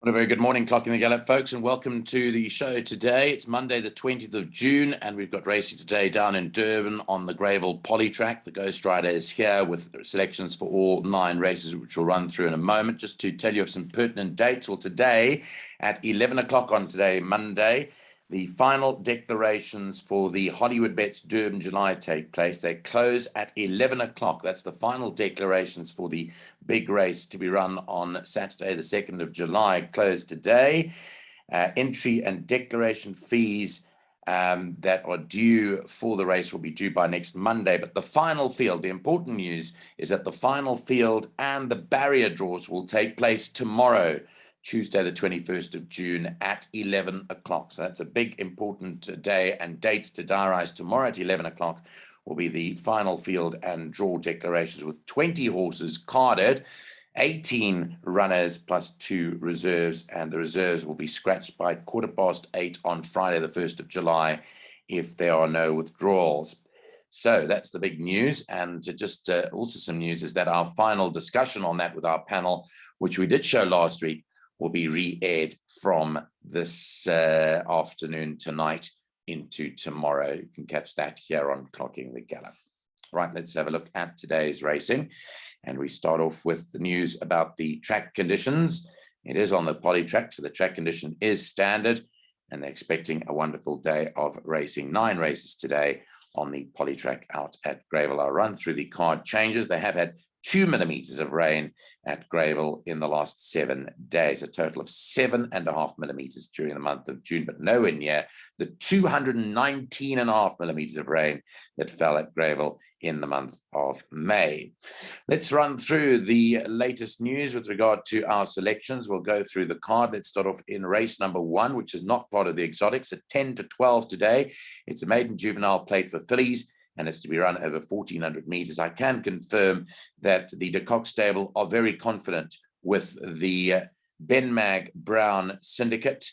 Well, a very good morning, Clocking the Gallop, folks, and welcome to the show today. It's Monday, the 20th of June, and we've got racing today down in Durban on the Greyville Polytrack. The Ghost Rider is here with selections for all 9 races, which we'll run through in a moment. Just to tell you of some pertinent dates, well, today at 11 o'clock on today, Monday, the final declarations for the Hollywoodbets Durban July take place. They close at 11 o'clock. That's the final declarations for the big race to be run on Saturday, the 2nd of July, close today. Entry and declaration fees that are due for the race will be due by next Monday. But the final field, the important news is that the final field and the barrier draws will take place tomorrow, Tuesday, the 21st of June at 11 o'clock. So that's a big, important day and date to diarize. Tomorrow at 11 o'clock will be the final field and draw declarations with 20 horses carded, 18 runners plus 2 reserves, and the reserves will be scratched by 8:15 on Friday, the 1st of July, if there are no withdrawals. So that's the big news. And just also some news is that our final discussion on that with our panel, which we did show last week, will be re-aired from this afternoon tonight into tomorrow. You can catch that here on Clocking the Gallop. Right, let's have a look at today's racing. And we start off with the news about the track conditions. It is on the Polytrack, so the track condition is standard, and they're expecting a wonderful day of racing. 9 races today on the Polytrack out at Greyville. I'll run through the card changes. They have had 2 millimeters of rain at Greyville in the last 7 days, a total of 7.5 millimeters during the month of June, but nowhere near the 219.5 millimeters of rain that fell at Greyville in the month of May. Let's run through the latest news with regard to our selections. We'll go through the card. Let's start off in race number 1, which is not part of the exotics, at 10 to 12 today. It's a maiden juvenile plate for fillies, and it's to be run over 1,400 meters. I can confirm that the De Kock stable are very confident with the Ben Mag Brown Syndicate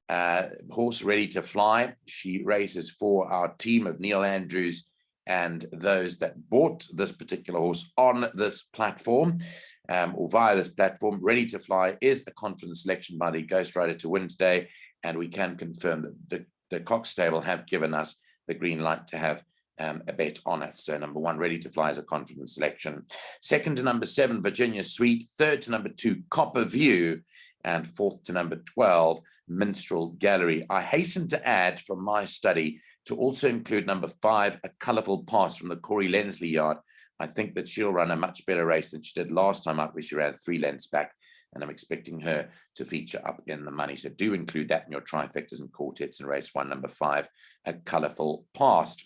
horse ready to fly. She races for our team of Neil Andrews and those that bought this particular horse on this platform or via this platform. Ready to Fly is a confident selection by the Ghost Rider to win today, and we can confirm that the Kock stable have given us the green light to have a bet on it. So number 1, Ready to Fly, is a confident selection. 2nd to number 7, Virginia Sweet. 3rd to number 2, Copper View. And 4th to number 12, Minstrel Gallery. I hasten to add from my study to also include number 5, A Colourful Pass from the Corey Lensley yard. I think that she'll run a much better race than she did last time out, where she ran 3 lengths back, and I'm expecting her to feature up in the money. So do include that in your trifectas and quartets in race 1, number 5, A Colourful Pass.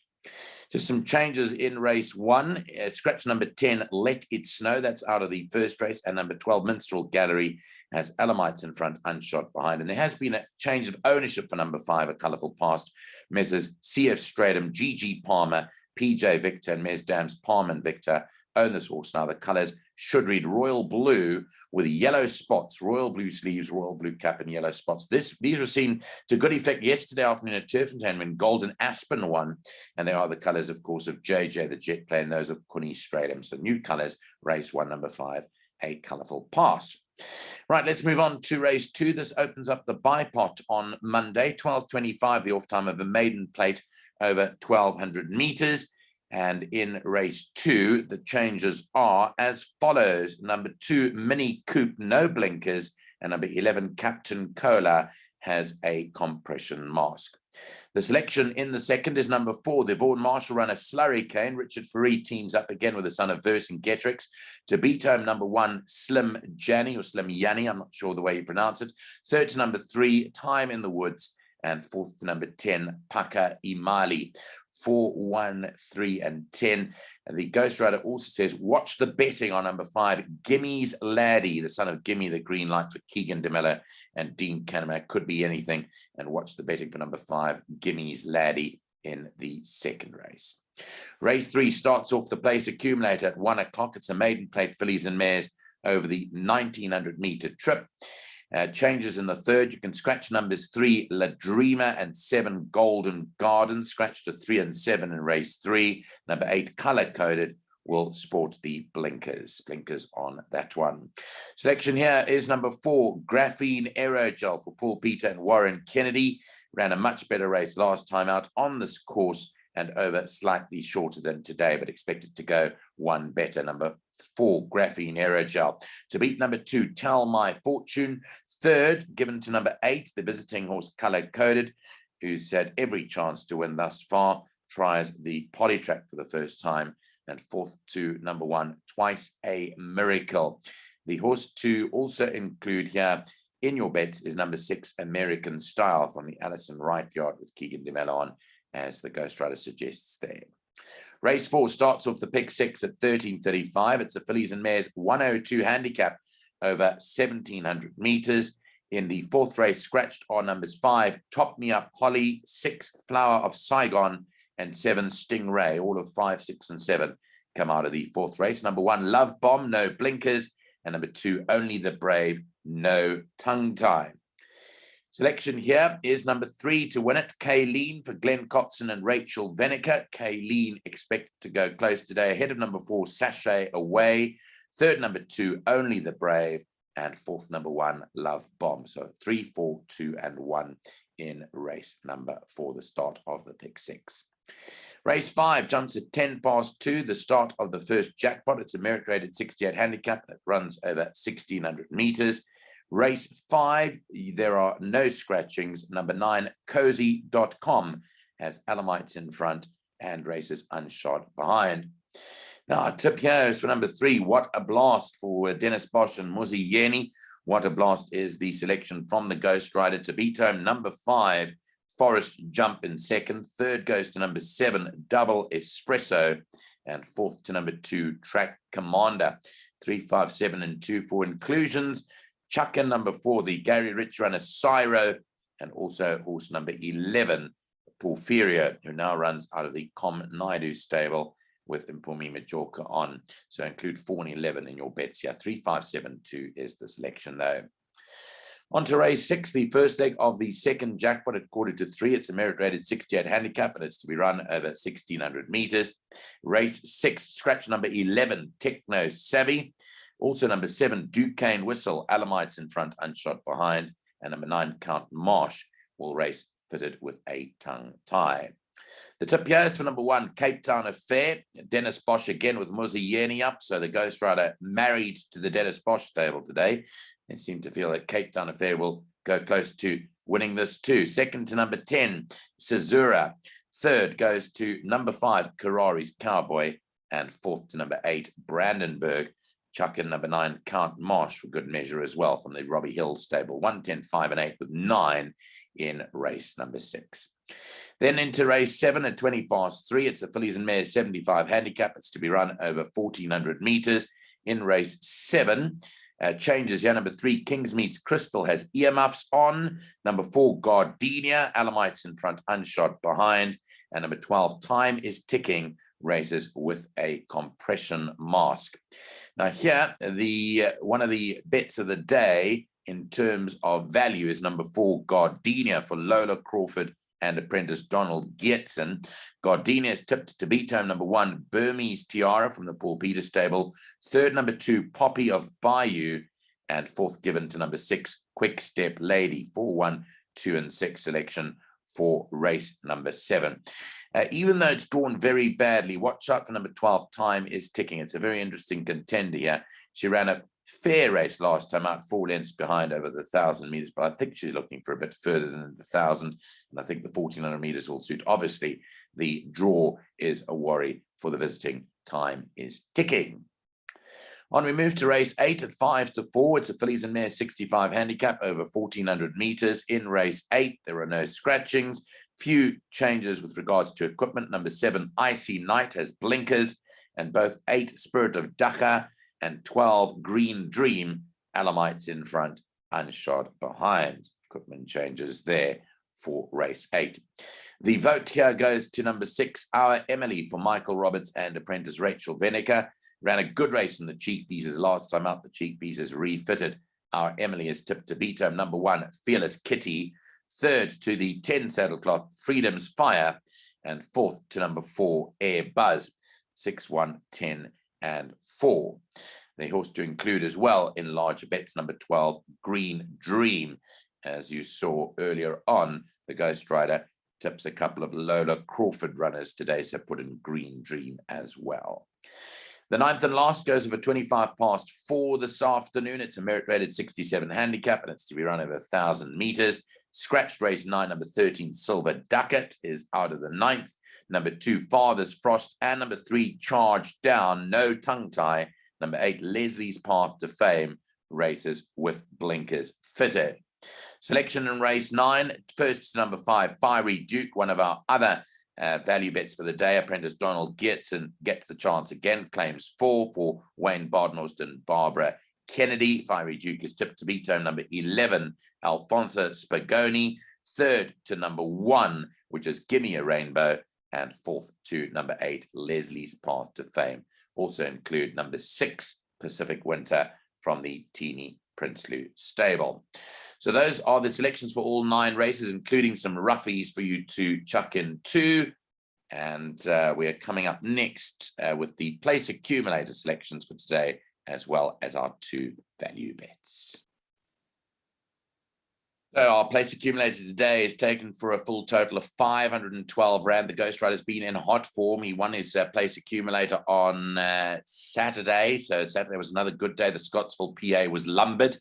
Just some changes in race 1. Scratch number 10, Let It Snow. That's out of the first race. And number 12, Minstrel Gallery, has Elamites in front, Unshot behind. And there has been a change of ownership for number 5, A Colourful Past. Messrs. C.F. Stradham, G.G. Palmer, P.J. Victor, and Ms. Dams Palmer and Victor own this horse now. The colours should read royal blue with yellow spots, royal blue sleeves, royal blue cap, and yellow spots. These were seen to good effect yesterday afternoon at Turfentown when Golden Aspen won, and they are the colours, of course, of JJ the Jet Plane, and those of Connie Stradham. So new colours, race 1, number 5, A Colourful Past. Right, let's move on to race 2. This opens up the bipot on Monday, 12:25, the off time of a maiden plate over 1,200 meters. And in race 2, the changes are as follows. Number 2, Mini Coupe, no blinkers. And number 11, Captain Cola, has a compression mask. The selection in the second is number 4, the Vaughan Marshall runner Slurry Cane. Richard Fareed teams up again with the son of Verse and Getrix to beat home number 1, Slim Janny, or Slim Yanni, I'm not sure the way you pronounce it. 3rd to number 3, Time in the Woods. And 4th to number 10, Paka Imali. 4, 1, 3, and 10. And the Ghost Rider also says, watch the betting on number 5, Gimmy's Laddie, the son of Gimme, the green light for Keegan DeMiller and Dean Canamac. Could be anything. And watch the betting for number 5, Gimmy's Laddie, in the second race. Race 3 starts off the place accumulator at 1 o'clock. It's a maiden plate fillies and mares over the 1,900 meter trip. Changes in the third, you can scratch numbers 3, La Dreamer, and 7, Golden Garden. Scratch to 3 and 7 in race 3. Number 8, Color Coded will sport the blinkers on that one. Selection here is number 4, Graphene Aerogel for Paul Peter and Warren Kennedy. Ran a much better race last time out on this course and over slightly shorter than today, but expected to go one better. Number 4, Graphene Aerogel. To beat number 2, Tell My Fortune. 3rd, given to number 8, the visiting horse Color Coded, who's had every chance to win thus far, tries the Polytrack for the first time. And 4th to number 1, Twice a Miracle. The horse to also include here in your bets is number 6, American Style from the Alison Wright yard with Keegan DeMello on, as the Ghost Rider suggests there. Race 4 starts off the pick 6 at 13:35. It's a fillies and mares 102 handicap over 1,700 meters. In the 4th race, scratched are numbers 5, Top Me Up Holly, 6, Flower of Saigon, and 7, Stingray. All of 5, 6, and 7 come out of the 4th race. Number 1, Love Bomb, no blinkers. And number 2, Only the Brave, no tongue tie. Selection here is number 3 to win it, Kayleen for Glenn Cotson and Rachel Venica. Kayleen expected to go close today, ahead of number 4, Sachet Away. 3rd, number 2, Only the Brave. And 4th, number 1, Love Bomb. So 3, 4, 2, and 1 in race number 4, the start of the pick 6. Race 5 jumps at 2:10, the start of the first jackpot. It's a merit rated 68 handicap, and it runs over 1,600 meters. Race 5, there are no scratchings. Number 9, Cozy.com, has Alamites in front and races unshod behind. Now, our tip here is for number 3, What a Blast for Dennis Bosch and Muzi Yeni. What a Blast is the selection from the Ghost Rider. To beat home, number 5, Forest Jump in 2nd. 3rd goes to number 7, Double Espresso. And 4th to number 2, Track Commander. 3, 5, 7, and 2 for inclusions. Chuck in number 4, the Gary Rich runner Syro. And also horse number 11, Porfirio, who now runs out of the Com Naidu stable with Mpumi Majorca on. So include 4 and 11 in your bets here. 3, 5, 7, 2 is the selection though. On to race 6, the first leg of the second jackpot at 2:45. It's a merit rated 68 handicap, and it's to be run over 1,600 meters. Race 6, scratch number 11, Techno Savvy. Also number 7, Duquesne Whistle, Alamites in front, unshot behind. And number 9, Count Marsh, will race fitted with a tongue tie. The tip here is for number 1, Cape Town Affair. Dennis Bosch again with Muzi Yeni up. So the Ghost Rider married to the Dennis Bosch stable today. They seem to feel that Cape Town Affair will go close to winning this too. 2nd to number 10, Cesura. 3rd goes to number 5, Karari's Cowboy. And 4th to number 8, Brandenburg. Chuck in number 9, Count Marsh for good measure as well from the Robbie Hill stable. 1, 10, 5, and 8 with 9 in race number 6. Then into race 7 at 3:20. It's a fillies and mares 75 handicap. It's to be run over 1,400 meters. In race 7, changes here. Number 3, Kingsmead's Crystal, has earmuffs on. Number 4, Gardenia, Alamites in front, unshot behind. And number 12, Time is Ticking, races with a compression mask. Now here, one of the bets of the day in terms of value is number 4, Gardenia for Lola Crawford and apprentice Donald Geertsen. Gardenia is tipped to beat home number 1, Burmese Tiara from the Paul Peter stable. 3rd, number 2, Poppy of Bayou. And 4th given to number 6, Quick Step Lady. 4, 1, 2, and 6 selection for race number 7. Even though it's drawn very badly, watch out for number 12, Time is Ticking. It's a very interesting contender here. She ran a fair race last time out, 4 lengths behind over the 1,000 meters, but I think she's looking for a bit further than the 1,000, and I think the 1,400 meters will suit. Obviously, the draw is a worry for the visiting. Time is Ticking. On we move to race 8 at 5:4. It's a fillies and mares 65 handicap over 1,400 meters. In race 8, there are no scratchings. Few changes with regards to equipment. Number 7, Icy Night, has blinkers, and both 8, Spirit of Dakar, and 12, Green Dream, Alamites in front, unshod behind. Equipment changes there for race 8. The vote here goes to number 6, Our Emily, for Michael Roberts and apprentice Rachel Venica. Ran a good race in the cheek pieces last time out. The cheek pieces refitted. Our Emily is tipped to beat home number 1, Fearless Kitty. 3rd to the 10 saddlecloth, Freedom's Fire. And 4th to number 4, Air Buzz. 6, 1, 10, and 4. The horse to include as well in larger bets, number 12, Green Dream. As you saw earlier on, the Ghost Rider tips a couple of Lola Crawford runners today, so put in Green Dream as well. The 9th and last goes over 25 past 4 this afternoon. It's a merit-rated 67 handicap, and it's to be run over 1,000 meters. Scratched race 9, number 13, Silver Ducat, is out of the 9th. Number 2, Father's Frost, and number 3, Charge Down, no tongue tie. Number 8, Leslie's Path to Fame, races with blinkers fitted. Selection in race 9, first is number 5, Fiery Duke, one of our other value bets for the day. Apprentice Donald Geertsen gets the chance again, claims 4 for Wayne Badenhorst and Barbara Kennedy. Fiery Duke is tipped to beat home number 11, Alfonso Spagoni. 3rd to number 1, which is Gimme a Rainbow. And 4th to number 8, Leslie's Path to Fame. Also include number 6, Pacific Winter, from the Teeny Prinsloo stable. So those are the selections for all 9 races, including some roughies for you to chuck in too. And we are coming up next with the place accumulator selections for today, as well as our 2 value bets. So our place accumulator today is taken for a full total of 512 Rand. The Ghost Rider's been in hot form. He won his place accumulator on Saturday. So Saturday was another good day. The Scottsville PA was lumbered,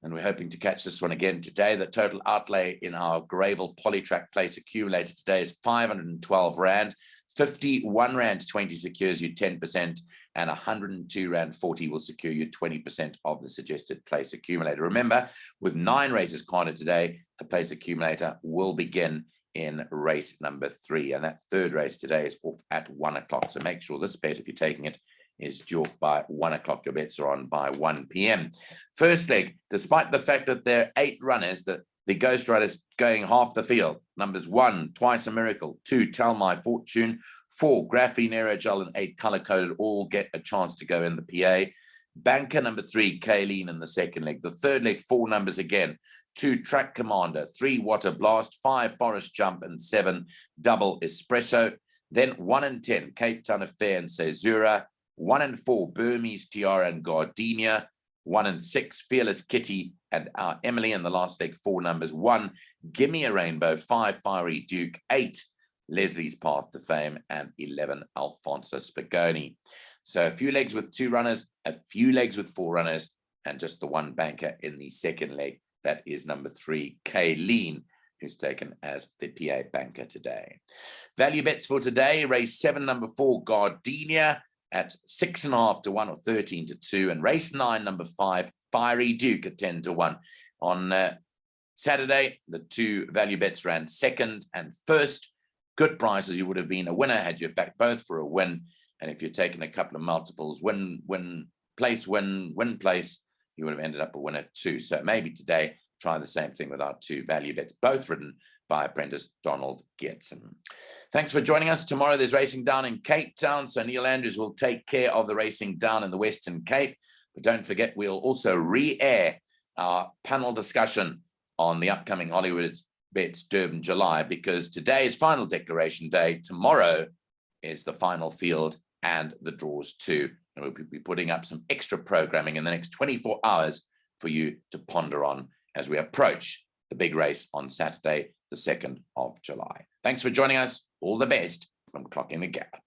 and we're hoping to catch this one again today. The total outlay in our Greyville Polytrack place accumulator today is 512 Rand. 51 Rand 20 secures you 10%, and 102 Rand 40 will secure you 20% of the suggested place accumulator. Remember, with 9 races carded today, the place accumulator will begin in race number 3, and that 3rd race today is off at 1 o'clock. So make sure this bet, if you're taking it, is due off by 1 o'clock. Your bets are on by 1 p.m. First leg, despite the fact that there are 8 runners, the Ghost Rider's going half the field. Numbers 1, Twice a Miracle, 2, Tell My Fortune, 4, Graphene Aerogel, and 8, Color Coded, all get a chance to go in the PA. Banker number 3, Kayleen, in the 2nd leg. The 3rd leg, 4 numbers again. 2, Track Commander, 3, Water Blast, 5, Forest Jump, and 7, Double Espresso. Then 1 and 10, Cape Town Affair and Caesura. 1 and 4, Burmese Tiara and Gardenia. 1 and 6, Fearless Kitty and our Emily. In the last leg, 4 numbers. 1, Gimme a Rainbow, 5, Fiery Duke, 8, Leslie's Path to Fame, and 11, Alfonso Spagoni. So a few legs with 2 runners, a few legs with 4 runners, and just the 1 banker in the 2nd leg. That is number 3, Kayleen, who's taken as the PA banker today. Value bets for today, race 7, number 4, Gardenia, at 6.5 to 1 or 13 to 2, and race 9, number 5, Fiery Duke, at 10 to 1. On Saturday, the 2 value bets ran 2nd and 1st. Good prices. You would have been a winner had you backed both for a win. And if you're taking a couple of multiples, win, place, win, place, you would have ended up a winner too. So maybe today, try the same thing with our 2 value bets, both written by apprentice Donald Geertsen. Thanks for joining us. Tomorrow there's racing down in Cape Town, so Neil Andrews will take care of the racing down in the Western Cape. But don't forget, we'll also re-air our panel discussion on the upcoming Hollywoodbets Durban July, because today is final declaration day. Tomorrow is the final field and the draws too. And we'll be putting up some extra programming in the next 24 hours for you to ponder on as we approach the big race on Saturday, the 2nd of July. Thanks for joining us. All the best from Clocking the Gallop.